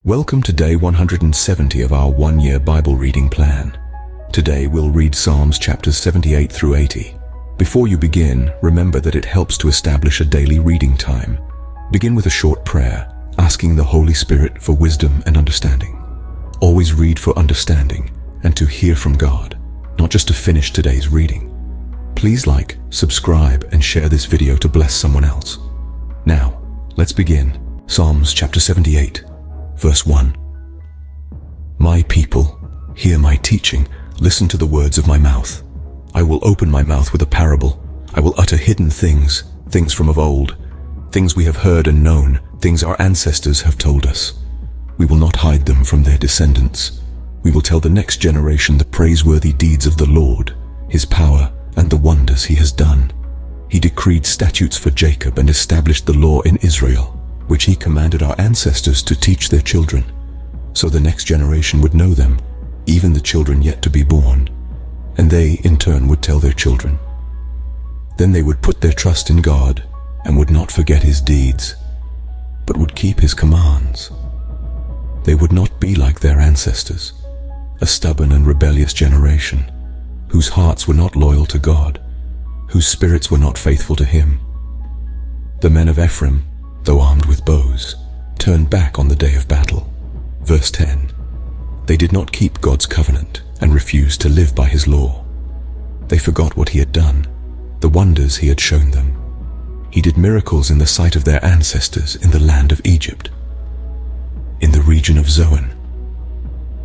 Welcome to day 170 of our one-year Bible reading plan. Today we'll read Psalms chapters 78 through 80. Before you begin, remember that it helps to establish a daily reading time. Begin with a short prayer, asking the Holy Spirit for wisdom and understanding. Always read for understanding and to hear from God, not just to finish today's reading. Please like, subscribe, and share this video to bless someone else. Now, let's begin. Psalms chapter 78. Verse 1. My people, hear my teaching, listen to the words of my mouth. I will open my mouth with a parable. I will utter hidden things, things from of old, things we have heard and known, things our ancestors have told us. We will not hide them from their descendants. We will tell the next generation the praiseworthy deeds of the Lord, his power, and the wonders he has done. He decreed statutes for Jacob and established the law in Israel, which he commanded our ancestors to teach their children, so the next generation would know them, even the children yet to be born, and they in turn would tell their children. Then they would put their trust in God and would not forget his deeds, but would keep his commands. They would not be like their ancestors, a stubborn and rebellious generation, whose hearts were not loyal to God, whose spirits were not faithful to him. The men of Ephraim, though armed with bows, turned back on the day of battle. Verse 10. They did not keep God's covenant and refused to live by his law. They forgot what he had done, the wonders he had shown them. He did miracles in the sight of their ancestors in the land of Egypt, in the region of Zoan.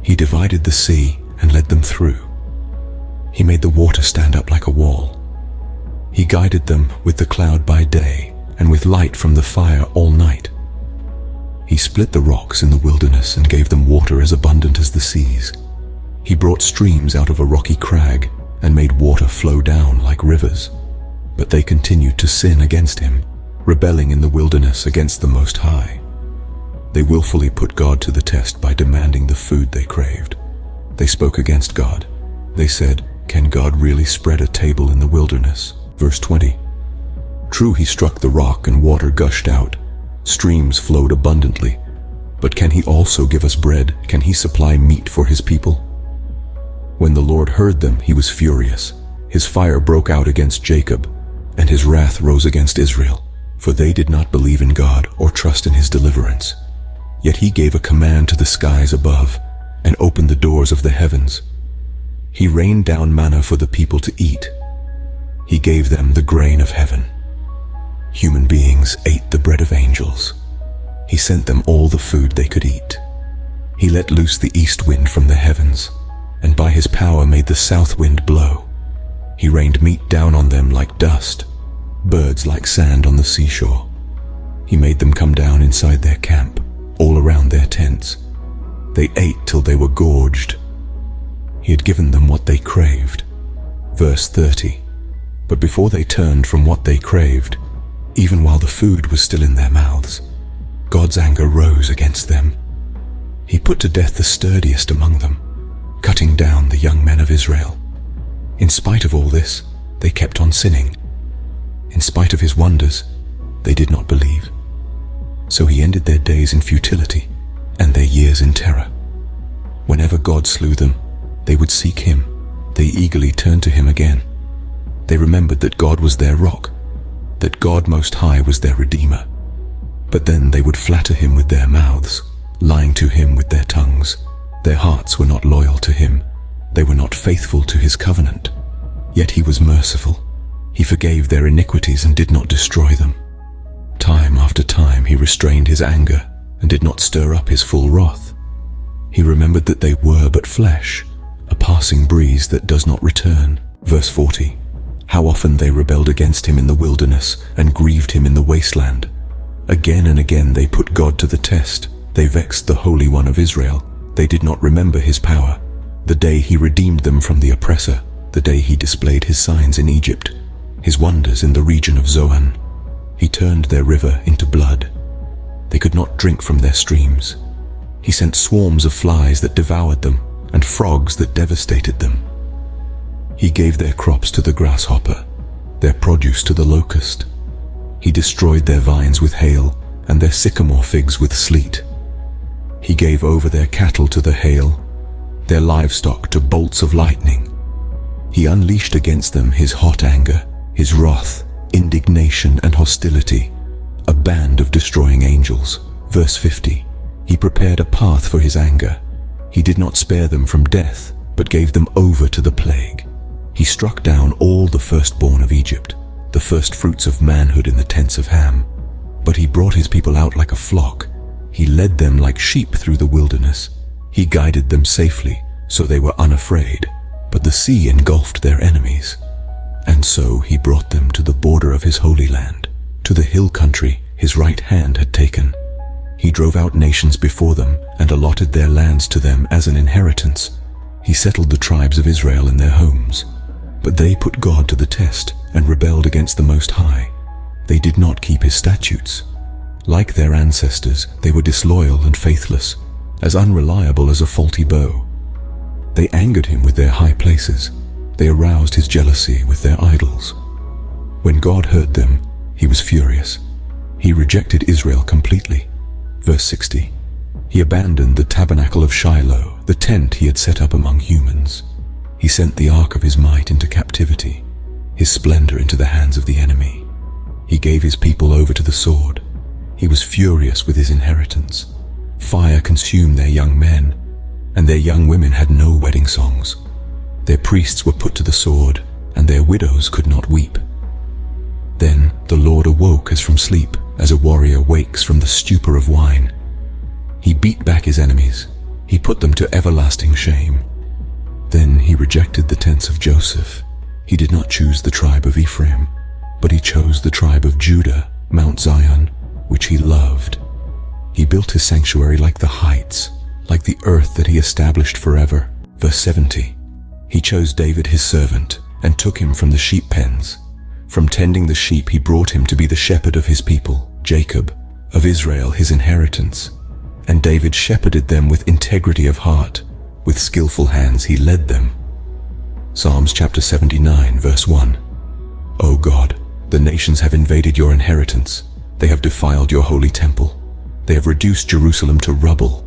He divided the sea and led them through. He made the water stand up like a wall. He guided them with the cloud by day and with light from the fire all night. He split the rocks in the wilderness and gave them water as abundant as the seas. He brought streams out of a rocky crag and made water flow down like rivers. But they continued to sin against him, rebelling in the wilderness against the Most High. They willfully put God to the test by demanding the food they craved. They spoke against God. They said, "Can God really spread a table in the wilderness?" Verse 20. True, he struck the rock and water gushed out. Streams flowed abundantly. But can he also give us bread? Can he supply meat for his people? When the Lord heard them, he was furious. His fire broke out against Jacob, and his wrath rose against Israel, for they did not believe in God or trust in his deliverance. Yet he gave a command to the skies above and opened the doors of the heavens. He rained down manna for the people to eat. He gave them the grain of heaven. Human beings ate the bread of angels. He sent them all the food they could eat. He let loose the east wind from the heavens, and by his power made the south wind blow. He rained meat down on them like dust, birds like sand on the seashore. He made them come down inside their camp, all around their tents. They ate till they were gorged. He had given them what they craved. Verse 30. But before they turned from what they craved, even while the food was still in their mouths, God's anger rose against them. He put to death the sturdiest among them, cutting down the young men of Israel. In spite of all this, they kept on sinning. In spite of his wonders, they did not believe. So he ended their days in futility and their years in terror. Whenever God slew them, they would seek him. They eagerly turned to him again. They remembered that God was their rock, that God Most High was their Redeemer. But then they would flatter him with their mouths, lying to him with their tongues. Their hearts were not loyal to him. They were not faithful to his covenant. Yet he was merciful. He forgave their iniquities and did not destroy them. Time after time he restrained his anger and did not stir up his full wrath. He remembered that they were but flesh, a passing breeze that does not return. Verse 40. How often they rebelled against him in the wilderness and grieved him in the wasteland. Again and again they put God to the test. They vexed the Holy One of Israel. They did not remember his power, the day he redeemed them from the oppressor, the day he displayed his signs in Egypt, his wonders in the region of Zoan. He turned their river into blood. They could not drink from their streams. He sent swarms of flies that devoured them and frogs that devastated them. He gave their crops to the grasshopper, their produce to the locust. He destroyed their vines with hail and their sycamore figs with sleet. He gave over their cattle to the hail, their livestock to bolts of lightning. He unleashed against them his hot anger, his wrath, indignation and hostility, a band of destroying angels. Verse 50. He prepared a path for his anger. He did not spare them from death, but gave them over to the plague. He struck down all the firstborn of Egypt, the first fruits of manhood in the tents of Ham. But he brought his people out like a flock. He led them like sheep through the wilderness. He guided them safely, so they were unafraid, but the sea engulfed their enemies. And so he brought them to the border of his holy land, to the hill country his right hand had taken. He drove out nations before them and allotted their lands to them as an inheritance. He settled the tribes of Israel in their homes. But they put God to the test and rebelled against the Most High. They did not keep his statutes. Like their ancestors, they were disloyal and faithless, as unreliable as a faulty bow. They angered him with their high places. They aroused his jealousy with their idols. When God heard them, he was furious. He rejected Israel completely. Verse 60. He abandoned the tabernacle of Shiloh, the tent he had set up among humans. He sent the ark of his might into captivity, his splendor into the hands of the enemy. He gave his people over to the sword. He was furious with his inheritance. Fire consumed their young men, and their young women had no wedding songs. Their priests were put to the sword, and their widows could not weep. Then the Lord awoke as from sleep, as a warrior wakes from the stupor of wine. He beat back his enemies. He put them to everlasting shame. Then he rejected the tents of Joseph. He did not choose the tribe of Ephraim, but he chose the tribe of Judah, Mount Zion, which he loved. He built his sanctuary like the heights, like the earth that he established forever. Verse 70. He chose David his servant and took him from the sheep pens. From tending the sheep he brought him to be the shepherd of his people, Jacob, of Israel his inheritance. And David shepherded them with integrity of heart. With skillful hands he led them. Psalms chapter 79, verse 1. O God, the nations have invaded your inheritance. They have defiled your holy temple. They have reduced Jerusalem to rubble.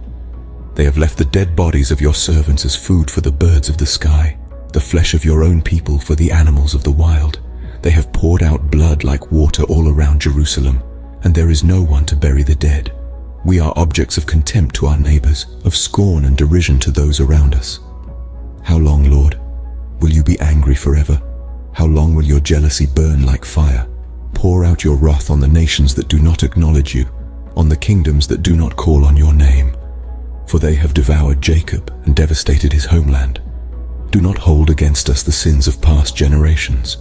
They have left the dead bodies of your servants as food for the birds of the sky, the flesh of your own people for the animals of the wild. They have poured out blood like water all around Jerusalem, and there is no one to bury the dead. We are objects of contempt to our neighbors, of scorn and derision to those around us. How long, Lord? Will you be angry forever? How long will your jealousy burn like fire? Pour out your wrath on the nations that do not acknowledge you, on the kingdoms that do not call on your name. For they have devoured Jacob and devastated his homeland. Do not hold against us the sins of past generations.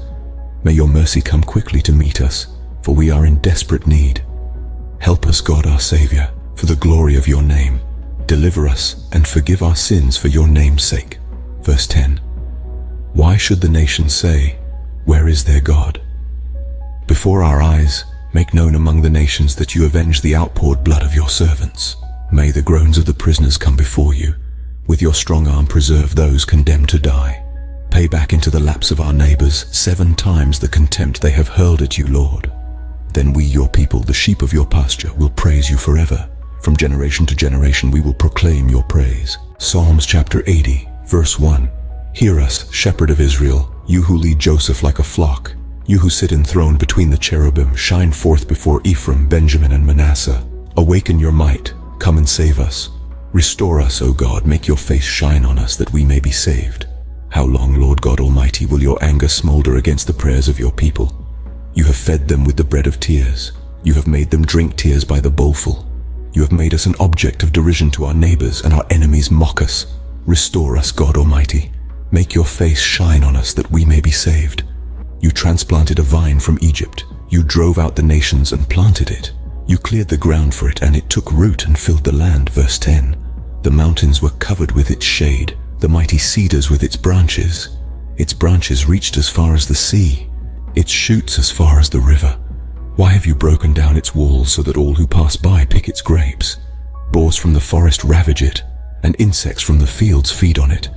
May your mercy come quickly to meet us, for we are in desperate need. Help us, God our Savior, for the glory of your name. Deliver us and forgive our sins for your name's sake. Verse 10. Why should the nations say, where is their God? Before our eyes, make known among the nations that you avenge the outpoured blood of your servants. May the groans of the prisoners come before you. With your strong arm preserve those condemned to die. Pay back into the laps of our neighbors 7 times the contempt they have hurled at you, Lord. Then we, your people, the sheep of your pasture, will praise you forever. From generation to generation we will proclaim your praise. Psalms chapter 80, verse 1. Hear us, shepherd of Israel, you who lead Joseph like a flock. You who sit enthroned between the cherubim, shine forth before Ephraim, Benjamin, and Manasseh. Awaken your might, come and save us. Restore us, O God, make your face shine on us that we may be saved. How long, Lord God Almighty, will your anger smolder against the prayers of your people? You have fed them with the bread of tears. You have made them drink tears by the bowlful. You have made us an object of derision to our neighbors, and our enemies mock us. Restore us, God Almighty. Make your face shine on us that we may be saved. You transplanted a vine from Egypt. You drove out the nations and planted it. You cleared the ground for it, and it took root and filled the land. Verse 10. The mountains were covered with its shade, the mighty cedars with its branches. Its branches reached as far as the sea, its shoots as far as the river. Why have you broken down its walls so that all who pass by pick its grapes? Boars from the forest ravage it, and insects from the fields feed on it.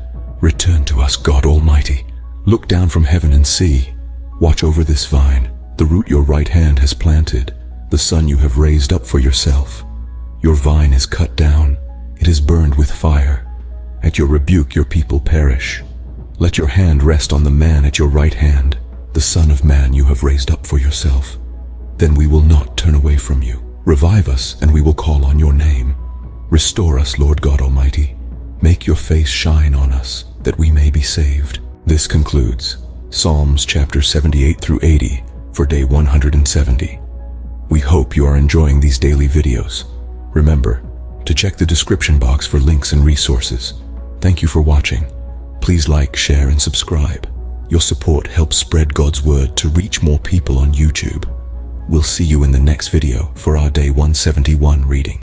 Return to us, God Almighty. Look down from heaven and see. Watch over this vine, the root your right hand has planted, the son you have raised up for yourself. Your vine is cut down, It is burned with fire. At your rebuke your people perish. Let your hand rest on the man at your right hand, the Son of Man you have raised up for yourself. Then we will not turn away from you. Revive us, and we will call on your name. Restore us, Lord God Almighty. Make your face shine on us, that we may be saved. This concludes Psalms chapter 78 through 80 for day 170. We hope you are enjoying these daily videos. Remember to check the description box for links and resources. Thank you for watching. Please like, share, and subscribe. Your support helps spread God's word to reach more people on YouTube. We'll see you in the next video for our day 171 reading.